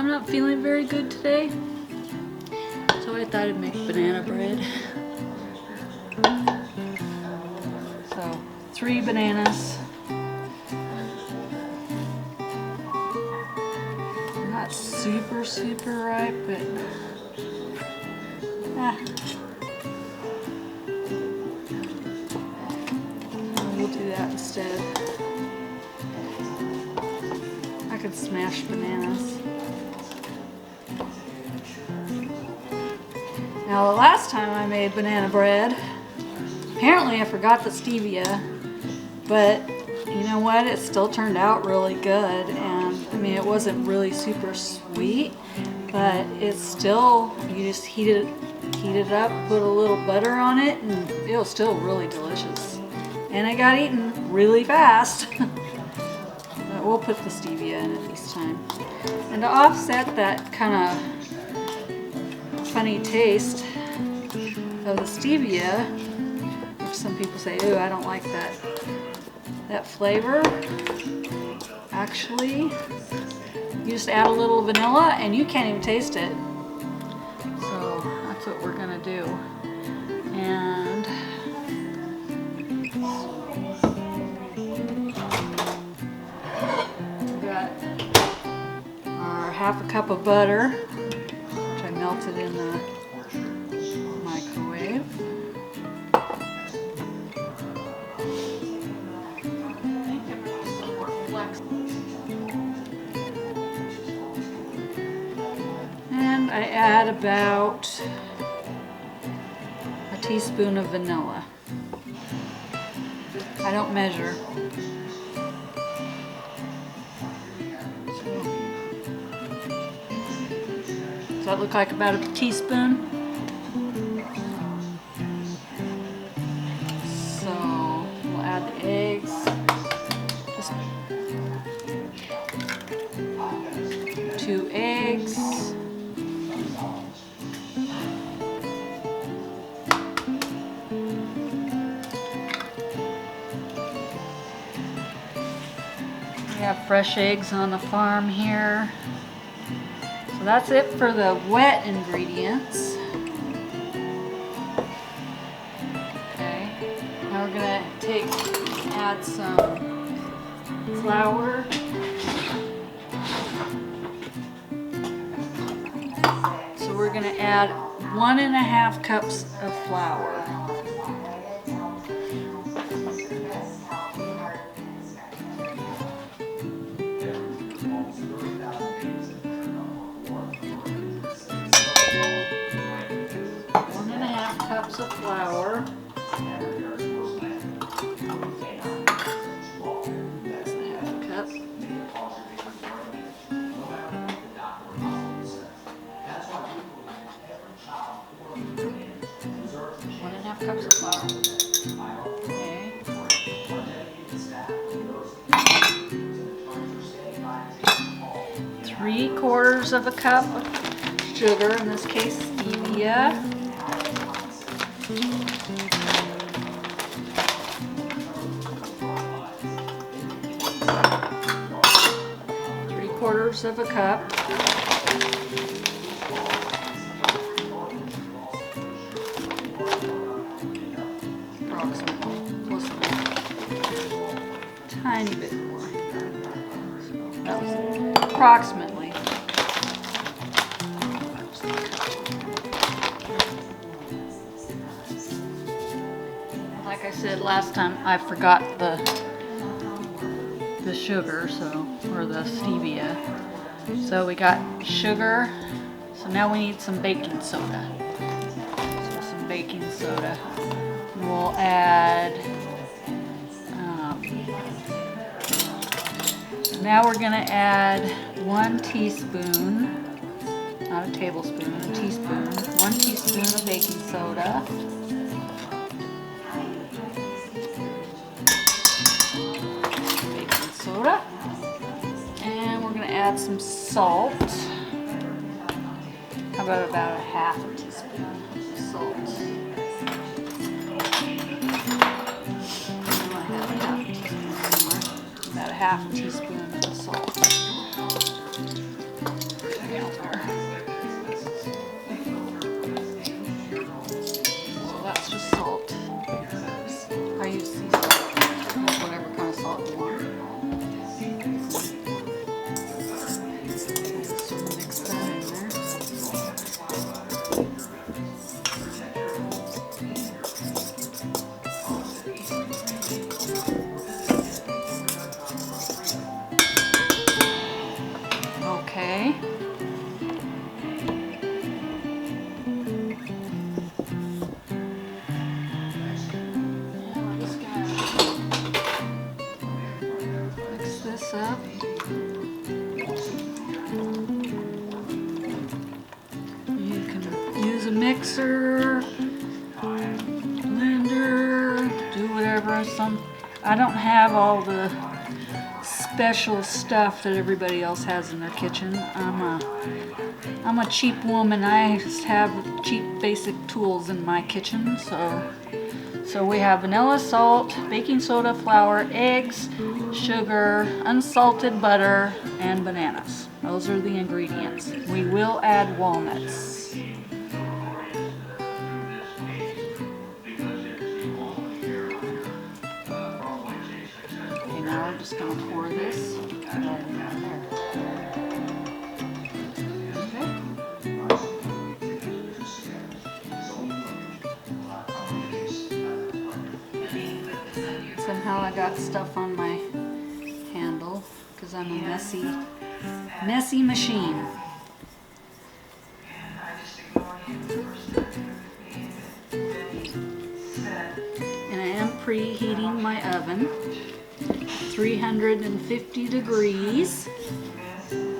I'm not feeling very good today, so I thought I'd make banana bread. So 3 bananas. Not super ripe, but we'll do that instead. I could smash bananas. Now the last time I made banana bread, apparently I forgot the stevia, but you know what? It still turned out really good, and I mean it wasn't really super sweet, but it's still, you just heat it up, put a little butter on it, and it was still really delicious. And it got eaten really fast. But we'll put the stevia in it this time. And to offset that kind of funny taste of the stevia, which some people say, ooh, I don't like that flavor. Actually, you just add a little vanilla and you can't even taste it. So that's what we're gonna do. And we got our ½ cup of butter, which I melted in the microwave. And I add about a teaspoon of vanilla. I don't measure. Does that look like about a teaspoon? So we'll add the eggs. Just 2 eggs. We have fresh eggs on the farm here. So that's it for the wet ingredients. Okay, now we're gonna add some flour. So we're gonna add 1½ cups of flour. Cups of flour. That's ½ cup. ½ cups of flour. Okay. 3/4 cup of sugar, in this case stevia. 3/4 cup. Approximately. Tiny bit more. So that was approximately. Like I said last time, I forgot the sugar, or the stevia. So we got sugar. So now we need some baking soda. So some baking soda. We'll add. Now we're gonna add 1 teaspoon, not a tablespoon, a teaspoon. 1 teaspoon of baking soda. And we're going to add some salt. How about a ½ teaspoon of salt? About a ½ teaspoon of salt. there. So that's just salt. I use sea salt, whatever kind of salt you want. Just mix that in there. Okay. Up. You can use a mixer, blender, do whatever. I don't have all the special stuff that everybody else has in their kitchen. I'm a cheap woman. I just have cheap basic tools in my kitchen. So we have vanilla, salt, baking soda, flour, eggs, sugar, unsalted butter, and bananas. Those are the ingredients. We will add walnuts. Okay, now we're just going to pour this right in there. Somehow I got stuff on my handle because I'm a messy machine. And I am preheating my oven, 350 degrees. And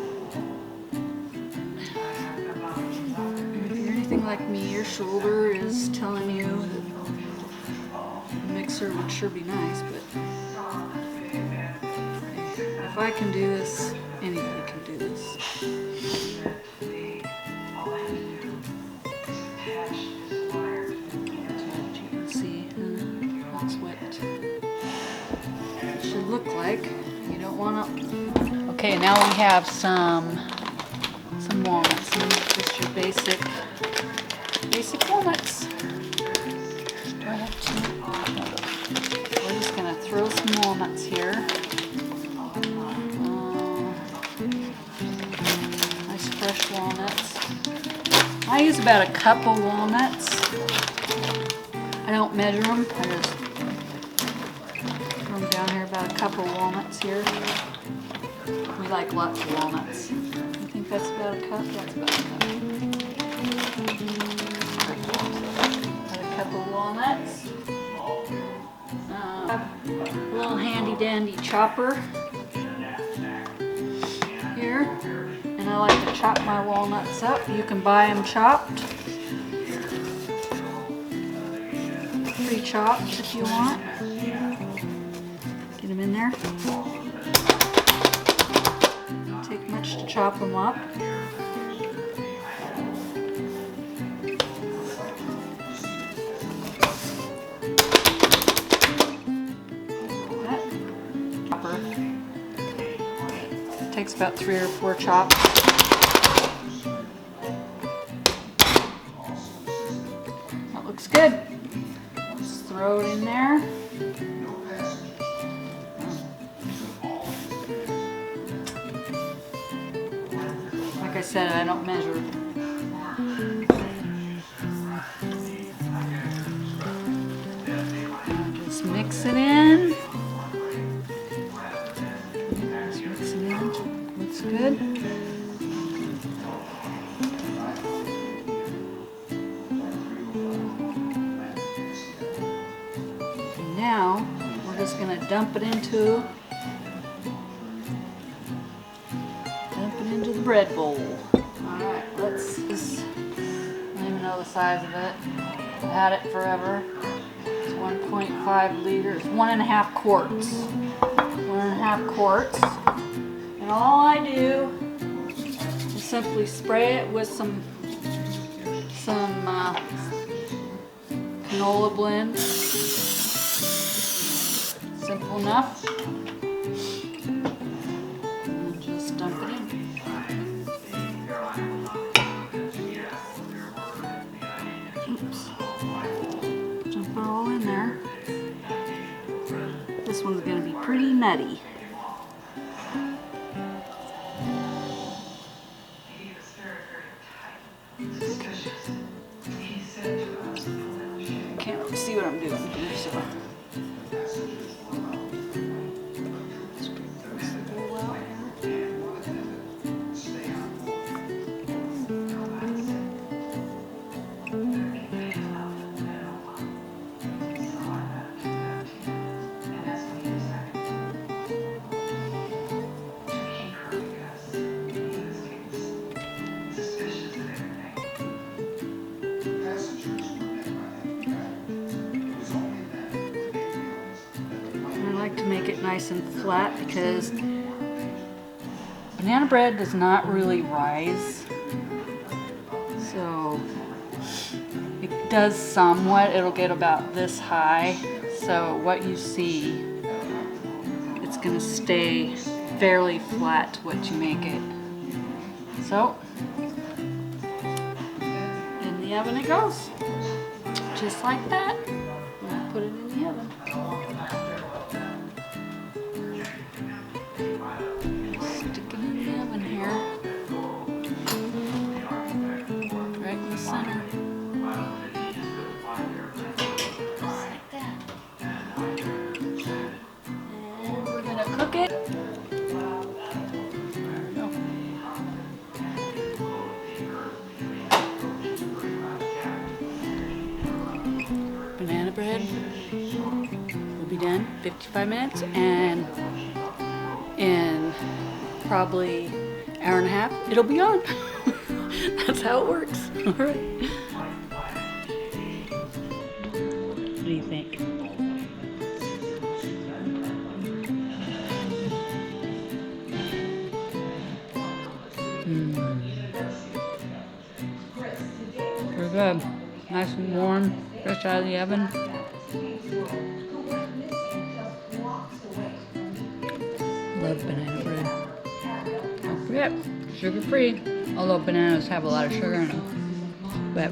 if you're anything like me, your shoulder is telling you that the mixer would sure be nice, but if I can do this, anybody can do this. You can see it's whipped. It should look like. You don't want to. Okay, now we have some walnuts. Just your basic walnuts. Do I have two? We're just gonna throw some walnuts here. Nice fresh walnuts. I use about a cup of walnuts. I don't measure them. I just throw them down here. About a cup of walnuts here. We like lots of walnuts. I think that's about a cup. That's about a cup. About a cup of walnuts. A little handy dandy chopper here. And I like to chop my walnuts up. You can buy them chopped. Pre-chopped if you want. Get them in there. Take much to chop them up. Takes about 3 or 4 chops. That looks good. Just throw it in there. Like I said, I don't measure. Just mix it in. Good. And now we're just going to dump it into the bread bowl. Alright, let's just, I don't even know the size of it. I've had it forever. It's 1.5 liters, 1.5 quarts. 1.5 quarts. And all I do is simply spray it with some canola blend. Simple enough. And just dump it in. Oops. Dump it all in there. This one's going to be pretty nutty. Can't really see what I'm doing here, so. To make it nice and flat because banana bread does not really rise, so it does somewhat. It'll get about this high, so what you see, it's going to stay fairly flat to what you make it. So in the oven it goes, just like that. I'll put it in the oven. Cook it. Banana bread will be done 55 minutes, and in probably an hour and a half it'll be on. That's how it works. All right. What do you think? Pretty good. Nice and warm, fresh out of the oven. Love banana bread. Don't forget, sugar-free. Although bananas have a lot of sugar in them. But